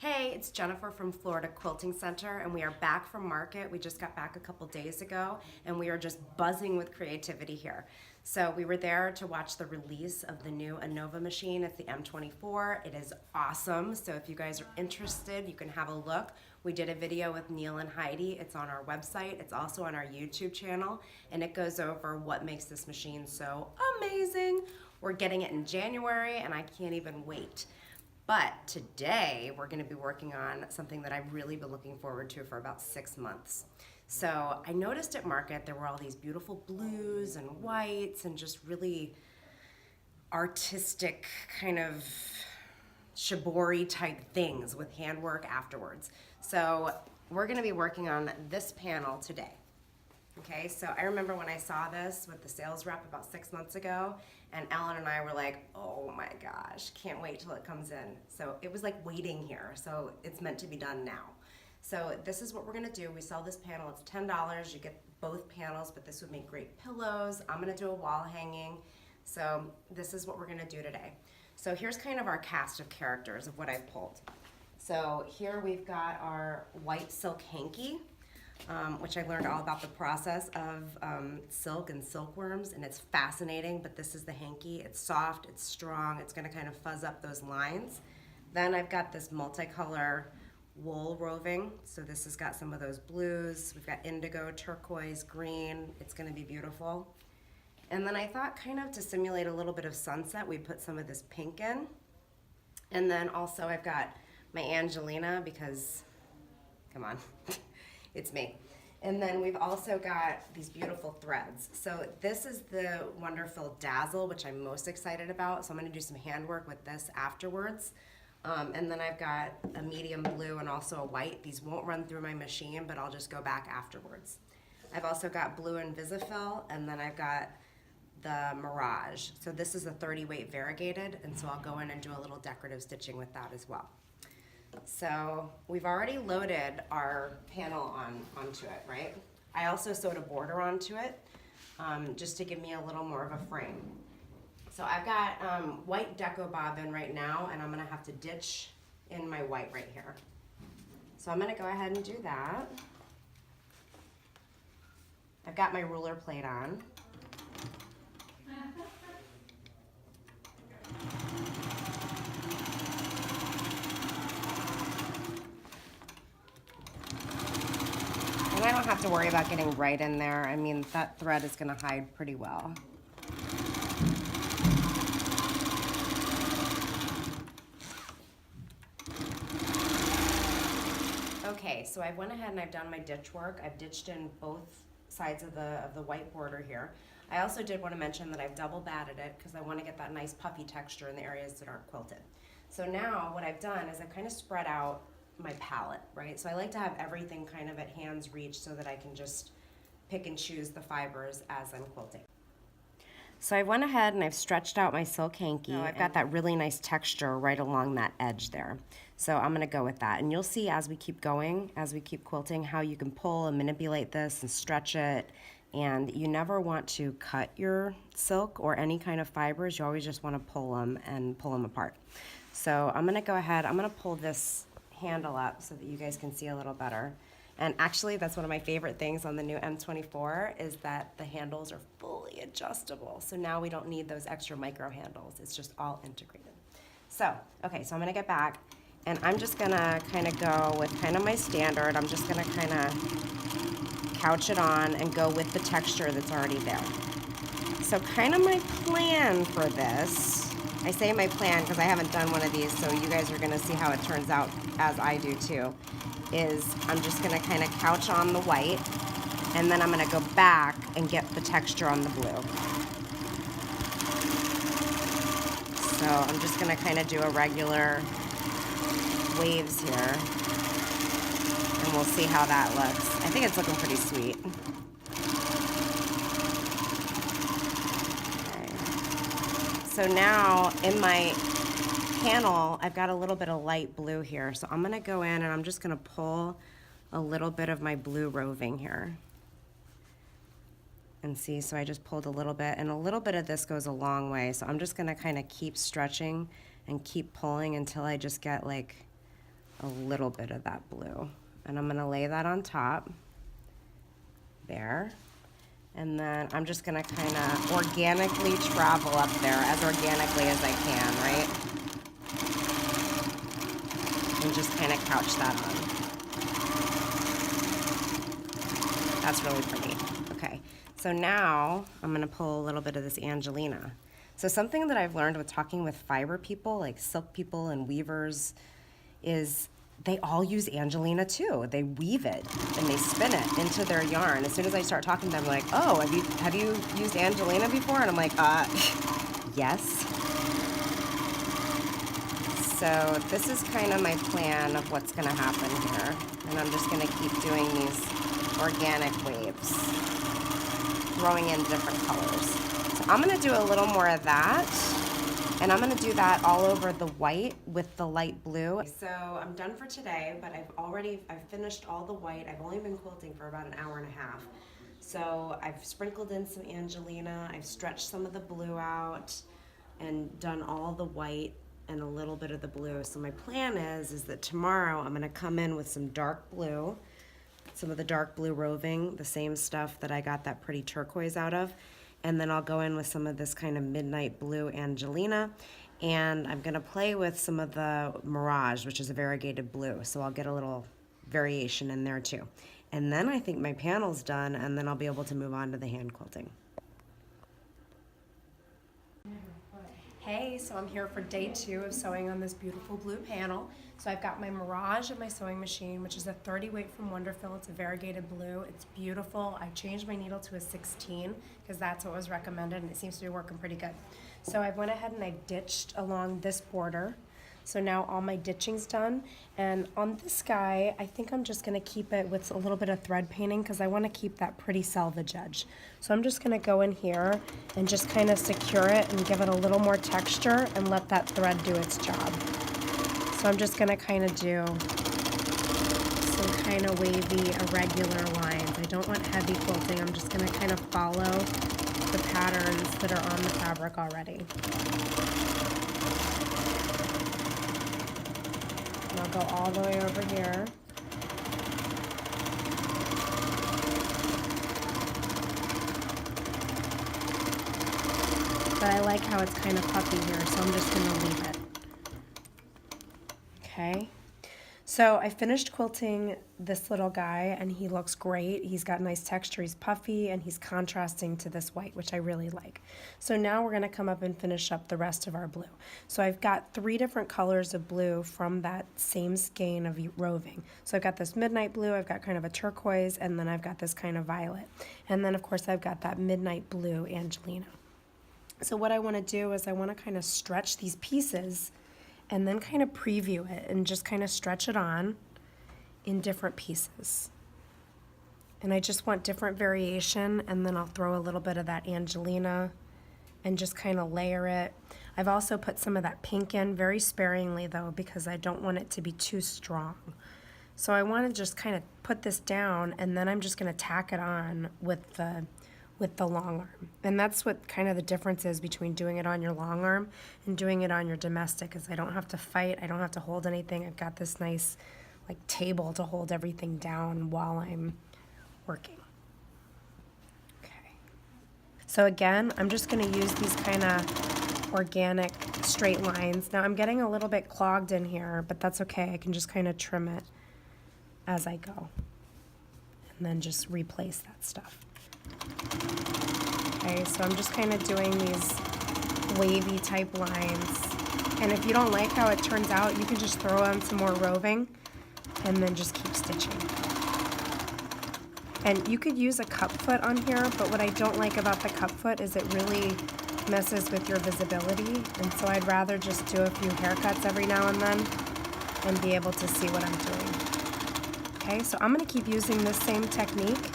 Hey, it's Jennifer from Florida Quilting Center, and we are back from market. We just got back a couple days ago, and we are just buzzing with creativity here. So we were there to watch the release of the new Innova machine. It's the M24. It is awesome. So if you guys are interested, you can have a look. We did a video with Neil and Heidi. It's on our website. It's also on our YouTube channel, and it goes over what makes this machine so amazing. We're getting it in January, and I can't even wait. But today we're going to be working on something that I've really been looking forward to for about 6 months. So I noticed at market there were all these beautiful blues and whites and just really artistic kind of shibori type things with handwork afterwards. So we're going to be working on this panel today. Okay, so I remember when I saw this with the sales rep about 6 months ago, and Ellen and I were like, oh my gosh, can't wait till it comes in. So it was like waiting here, so it's meant to be done now. So this is what we're gonna do. We sell this panel, it's $10. You get both panels, but this would make great pillows. I'm gonna do a wall hanging. So this is what we're gonna do today. So here's kind of our cast of characters of what I've pulled. So here we've got our white silk hanky. Which I learned all about the process of silk and silkworms, and it's fascinating, but this is the hanky. It's soft, it's strong, it's gonna kind of fuzz up those lines. Then I've got this multicolor wool roving, so this has got some of those blues. We've got indigo, turquoise, green. It's gonna be beautiful. And then I thought kind of to simulate a little bit of sunset, we put some of this pink in. And then also I've got my Angelina because, come on. It's me. And then we've also got these beautiful threads. So this is the wonderful Dazzle, which I'm most excited about. So I'm gonna do some handwork with this afterwards. And then I've got a medium blue and also a white. These won't run through my machine, but I'll just go back afterwards. I've also got blue and Visifil, and then I've got the Mirage. So this is a 30 weight variegated, and so I'll go in and do a little decorative stitching with that as well. So we've already loaded our panel onto it, right? I also sewed a border onto it just to give me a little more of a frame. So I've got white deco bobbin right now, and I'm gonna have to ditch in my white right here. So I'm gonna go ahead and do that. I've got my ruler plate on. And I don't have to worry about getting right in there. I mean, that thread is gonna hide pretty well. Okay, so I went ahead and I've done my ditch work. I've ditched in both sides of the white border here. I also did want to mention that I've double batted it because I want to get that nice puffy texture in the areas that aren't quilted. So now what I've done is I've kind of spread out my palette, right? So I like to have everything kind of at hand's reach so that I can just pick and choose the fibers as I'm quilting. So I went ahead and I've stretched out my silk hanky. I've got that really nice texture right along that edge there. So I'm gonna go with that. And you'll see as we keep going, as we keep quilting, how you can pull and manipulate this and stretch it. And you never want to cut your silk or any kind of fibers. You always just wanna pull them and pull them apart. So I'm gonna go ahead, I'm gonna pull this handle up so that you guys can see a little better. And actually that's one of my favorite things on the new M24 is that the handles are fully adjustable. So now we don't need those extra micro handles. It's just all integrated. So, okay, so I'm gonna get back and I'm just gonna kind of go with kind of my standard. I'm just gonna kind of couch it on and go with the texture that's already there. So kind of my plan for this, I say my plan because I haven't done one of these, so you guys are gonna see how it turns out as I do too, is I'm just gonna kind of couch on the white and then I'm gonna go back and get the texture on the blue. So I'm just gonna kind of do a regular waves here and we'll see how that looks. I think it's looking pretty sweet. So now in my panel, I've got a little bit of light blue here. So I'm gonna go in and I'm just gonna pull a little bit of my blue roving here. And see, so I just pulled a little bit, and a little bit of this goes a long way. So I'm just gonna kind of keep stretching and keep pulling until I just get like a little bit of that blue. And I'm gonna lay that on top, there. And then I'm just gonna kind of organically travel up there, as organically as I can, right? And just kind of couch that on. That's really pretty. Okay, so now I'm gonna pull a little bit of this Angelina. So something that I've learned with talking with fiber people, like silk people and weavers, is they all use Angelina too. They weave it and they spin it into their yarn. As soon as I start talking to them, they're like, oh, have you used Angelina before? And I'm like, yes. So this is kind of my plan of what's gonna happen here. And I'm just gonna keep doing these organic waves, throwing in different colors. So I'm gonna do a little more of that. And I'm gonna do that all over the white with the light blue. So I'm done for today, but I've finished all the white. I've only been quilting for about an hour and a half. So I've sprinkled in some Angelina, I've stretched some of the blue out and done all the white and a little bit of the blue. So my plan is that tomorrow I'm gonna come in with some dark blue, some of the dark blue roving, the same stuff that I got that pretty turquoise out of. And then I'll go in with some of this kind of midnight blue Angelina, and I'm gonna play with some of the Mirage, which is a variegated blue, so I'll get a little variation in there too. And then I think my panel's done, and then I'll be able to move on to the hand quilting. Hey, so I'm here for day 2 of sewing on this beautiful blue panel. So I've got my Mirage at my sewing machine, which is a 30 weight from Wonderfil. It's a variegated blue. It's beautiful. I changed my needle to a 16 because that's what was recommended, and it seems to be working pretty good. So I went ahead and I ditched along this border. So now all my ditching's done. And on this guy, I think I'm just gonna keep it with a little bit of thread painting because I wanna keep that pretty selvage edge. So I'm just gonna go in here and just kind of secure it and give it a little more texture and let that thread do its job. So I'm just gonna kind of do some kind of wavy, irregular lines. I don't want heavy quilting. I'm just gonna kind of follow the patterns that are on the fabric already. And I'll go all the way over here. But I like how it's kind of puffy here, so I'm just gonna leave it. Okay. So I finished quilting this little guy and he looks great. He's got nice texture, he's puffy, and he's contrasting to this white, which I really like. So now we're gonna come up and finish up the rest of our blue. So I've got 3 different colors of blue from that same skein of roving. So I've got this midnight blue, I've got kind of a turquoise, and then I've got this kind of violet. And then of course I've got that midnight blue Angelina. So what I wanna do is I wanna kind of stretch these pieces and then kind of preview it and just kind of stretch it on in different pieces. And I just want different variation, and then I'll throw a little bit of that Angelina and just kind of layer it. I've also put some of that pink in, very sparingly though, because I don't want it to be too strong. So I want to just kind of put this down, and then I'm just going to tack it on with the long arm. And that's what kind of the difference is between doing it on your long arm and doing it on your domestic, is I don't have to fight, I don't have to hold anything. I've got this nice like table to hold everything down while I'm working. Okay. So again, I'm just gonna use these kind of organic straight lines. Now I'm getting a little bit clogged in here, but that's okay. I can just kind of trim it as I go and then just replace that stuff. Okay, so I'm just kind of doing these wavy type lines. And if you don't like how it turns out, you can just throw on some more roving and then just keep stitching. And you could use a cup foot on here, but what I don't like about the cup foot is it really messes with your visibility. And so I'd rather just do a few haircuts every now and then and be able to see what I'm doing. Okay, so I'm gonna keep using this same technique,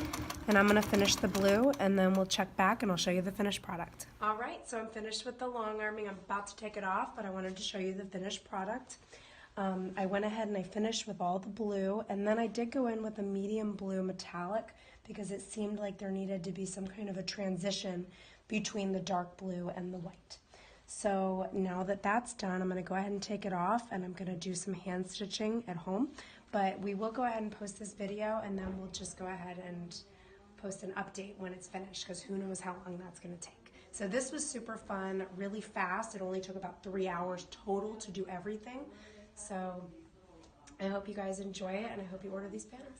and I'm gonna finish the blue, and then we'll check back and I'll show you the finished product. All right, so I'm finished with the long arming. I'm about to take it off, but I wanted to show you the finished product. I went ahead and I finished with all the blue, and then I did go in with a medium blue metallic because it seemed like there needed to be some kind of a transition between the dark blue and the white. So now that that's done, I'm going to go ahead and take it off, and I'm going to do some hand stitching at home. But we will go ahead and post this video, and then we'll just go ahead and post an update when it's finished, because who knows how long that's going to take. So this was super fun, really fast. It only took about 3 hours total to do everything. So I hope you guys enjoy it, and I hope you order these panels.